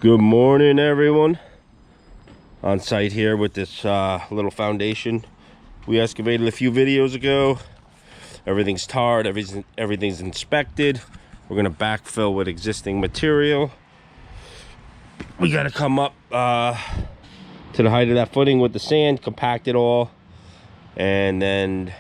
Good morning, everyone. On site here with this little foundation we excavated a few videos ago. Everything's tarred, everything's inspected. We're gonna backfill with existing material. We gotta come up to the height of that footing with the sand, compact it all, and then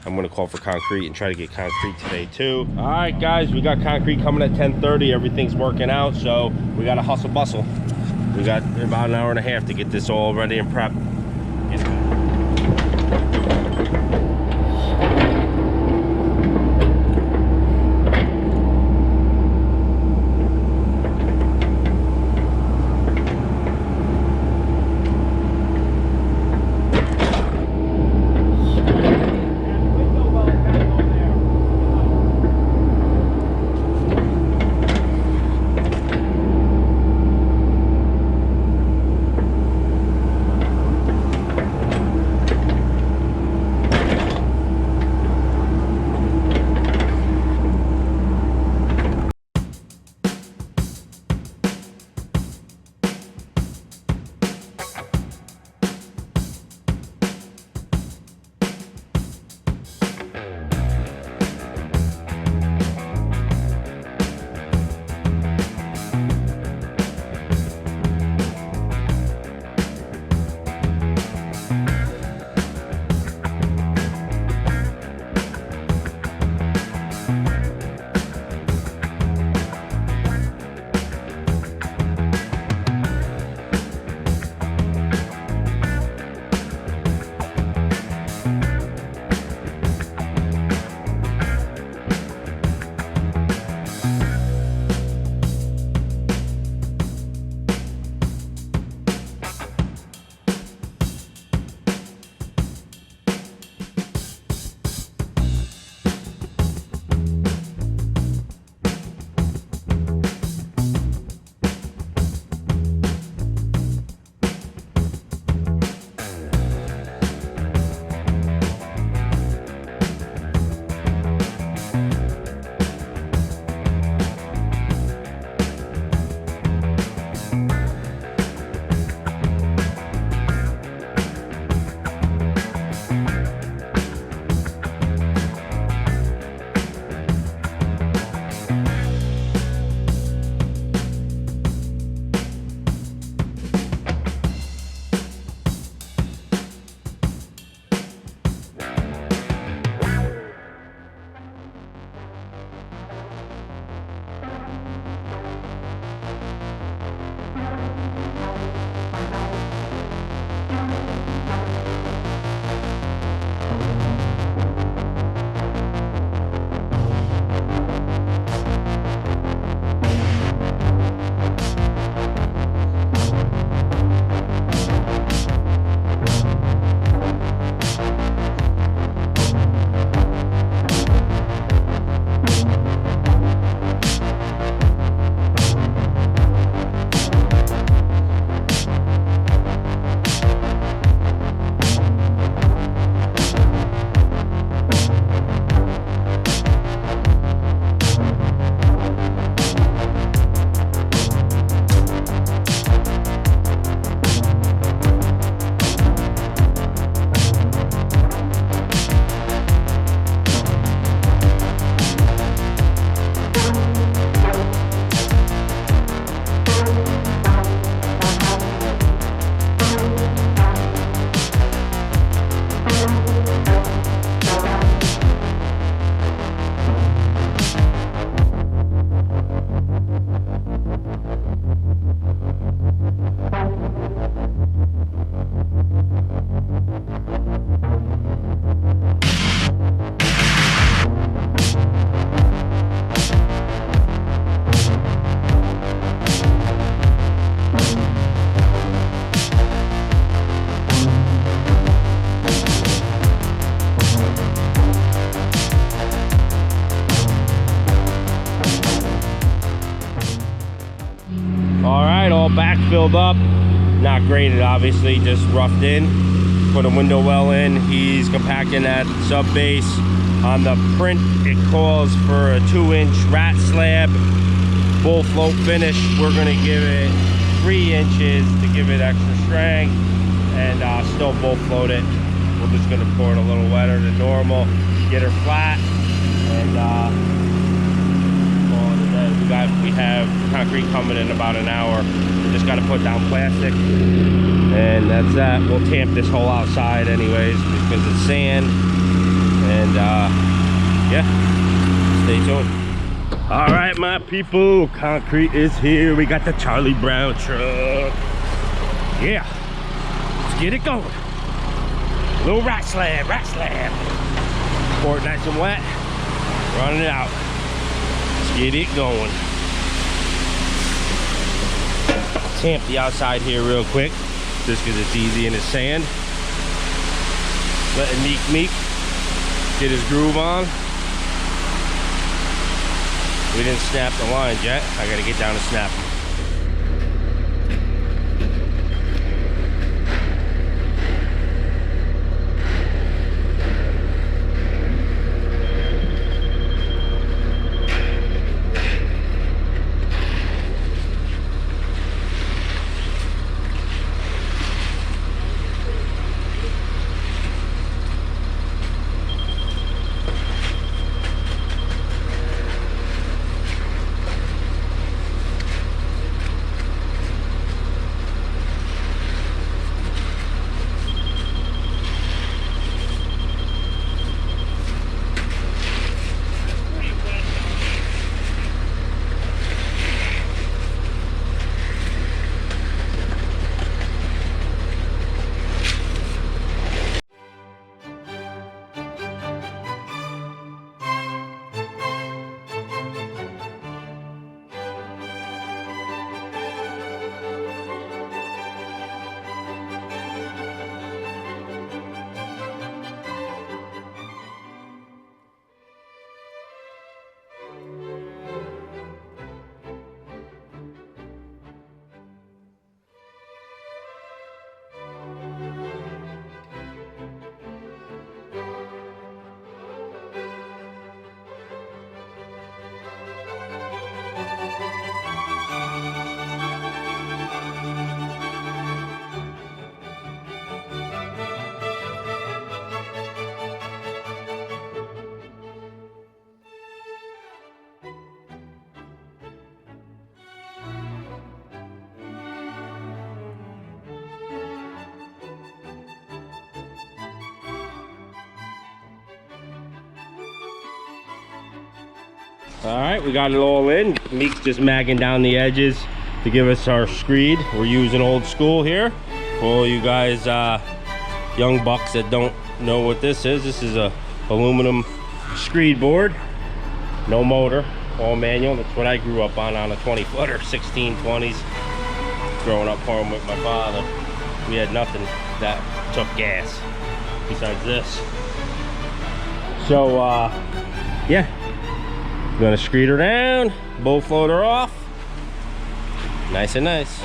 I'm gonna call for concrete and try to get concrete today too. All right, guys, we got concrete coming at 10:30. Everything's working out, so we gotta hustle bustle. We got about an hour and a half to get this all ready and prepped. All back filled up, not graded obviously, just roughed in. Put a window well in. He's compacting that sub base. On the print it calls for a 2-inch rat slab. bull float finish. We're gonna give it 3 inches to give it extra strength, and still bull float it. We're just gonna pour it a little wetter than normal, get her flat, and call it a day. We have concrete coming in about an hour. We just gotta put down plastic, and that's that. We'll tamp this hole outside anyways because it's sand, and yeah, stay tuned. All right, my people, concrete is here. We got the Charlie Brown truck. Yeah, let's get it going. Little rat slab, pour it nice and wet, run it out. Let's get it going. Tamp the outside here real quick, just because it's easy and it's sand. Letting Meek get his groove on. We didn't snap the lines yet. I gotta get down and snap them. All right, we got it all in. Meek's just magging down the edges to give us our screed. We're using old school here. For all you guys, young bucks that don't know what this is a aluminum screed board. No motor, all manual. That's what I grew up on a 20-footer, 1620s. Growing up home with my father, we had nothing that took gas besides this. So, yeah. Gonna screed her down, bull float her off. Nice and nice.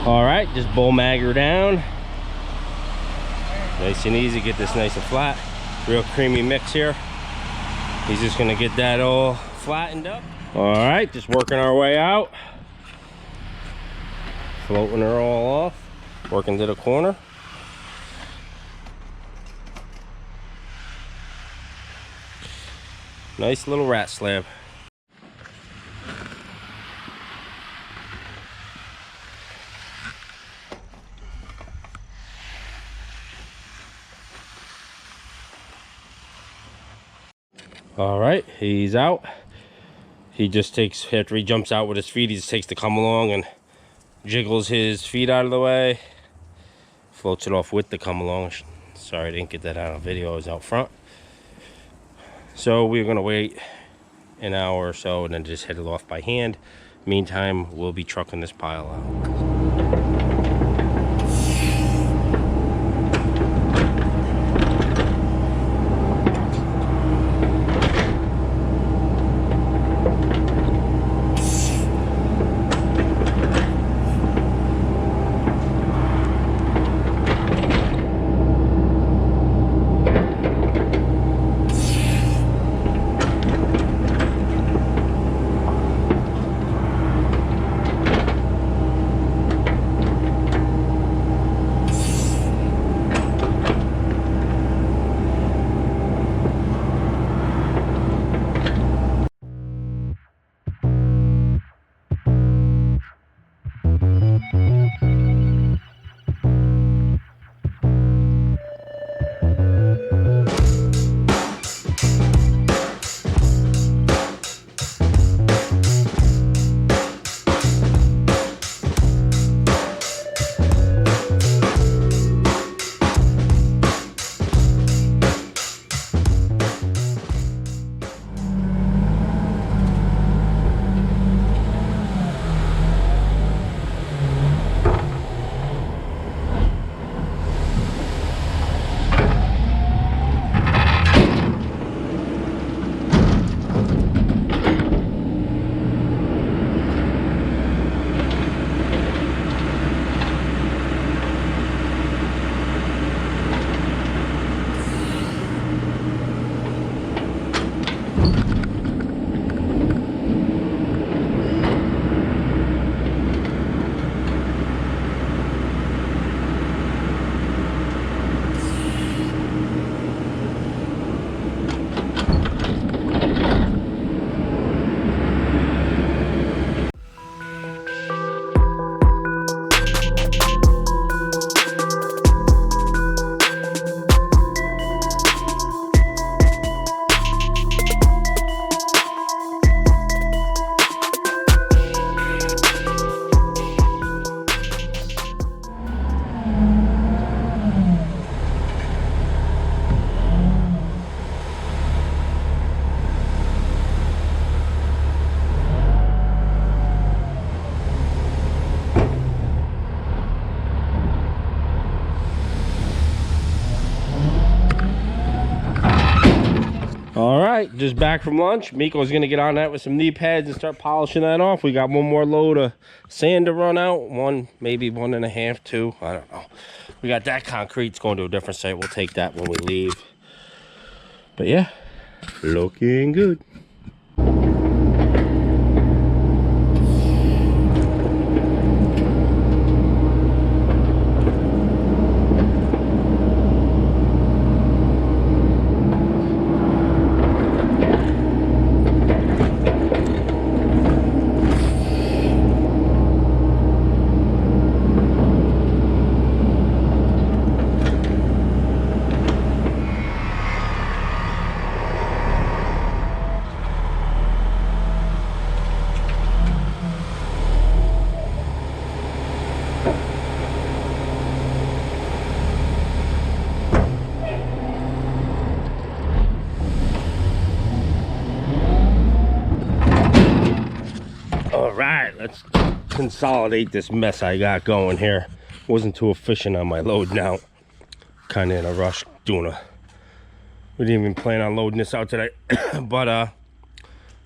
All right, just BOMAG her down. Nice and easy, get this nice and flat. Real creamy mix here. He's just gonna get that all flattened up. All right, just working our way out. Floating her all off, working to the corner. Nice little rat slab. All right, he's out. He just takes, after he jumps out with his feet, he just takes the come along and jiggles his feet out of the way. Floats it off with the come along. Sorry, I didn't get that out of video, I was out front. So we're gonna wait an hour or so and then just head it off by hand. Meantime, we'll be trucking this pile out. Just back from lunch. Miko's gonna get on that with some knee pads and start polishing that off. We got one more load of sand to run out. One, maybe 1.5, 2, I don't know. We got that concrete. It's going to a different site. We'll take that when we leave. But yeah, looking good. Let's consolidate this mess I got going here. Wasn't too efficient on my load now. Kind of in a rush doing a... We didn't even plan on loading this out today. But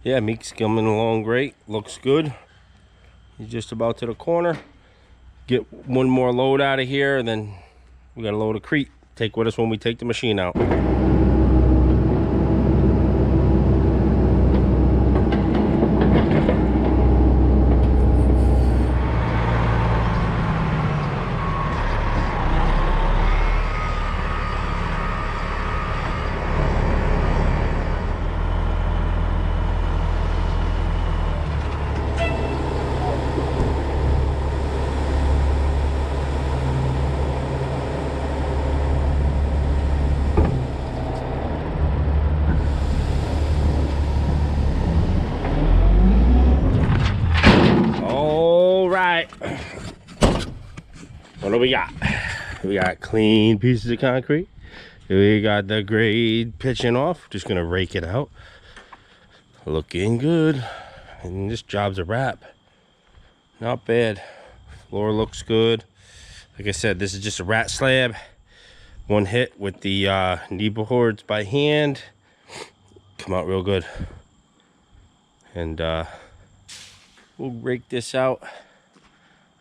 yeah, Meek's coming along great. Looks good. He's just about to the corner. get one more load out of here, and then we got a load of crete. Take with us when we take the machine out. What do we got? We got clean pieces of concrete. We got the grade pitching off. Just gonna rake it out. Looking good. And this job's a wrap. Not bad. Floor looks good. Like I said, this is just a rat slab. One hit with the knee boards by hand. Come out real good. And we'll rake this out.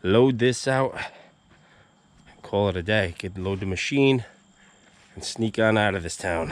Load this out. Call it a day. Load the machine and sneak on out of this town.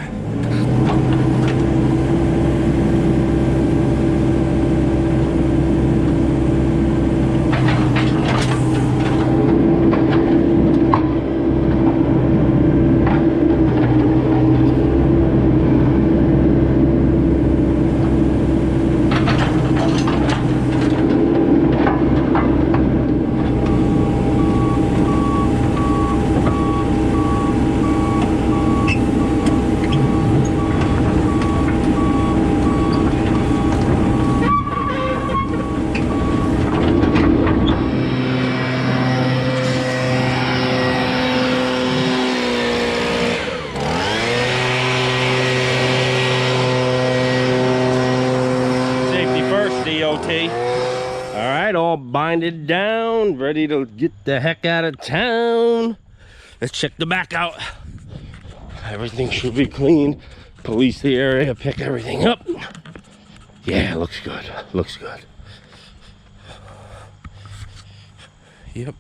Alright, all binded down, ready to get the heck out of town. Let's check the back out. Everything should be clean. Police the area, pick everything up. Yeah, looks good. Looks good. Yep.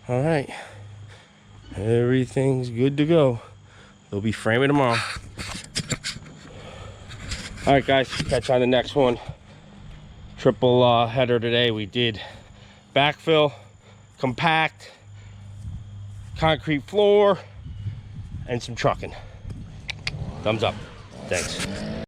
Alright. Everything's good to go. They'll be framing tomorrow. Alright guys, catch you on the next one. Triple header today. We did backfill, compact, concrete floor, and some trucking. Thumbs up. Thanks.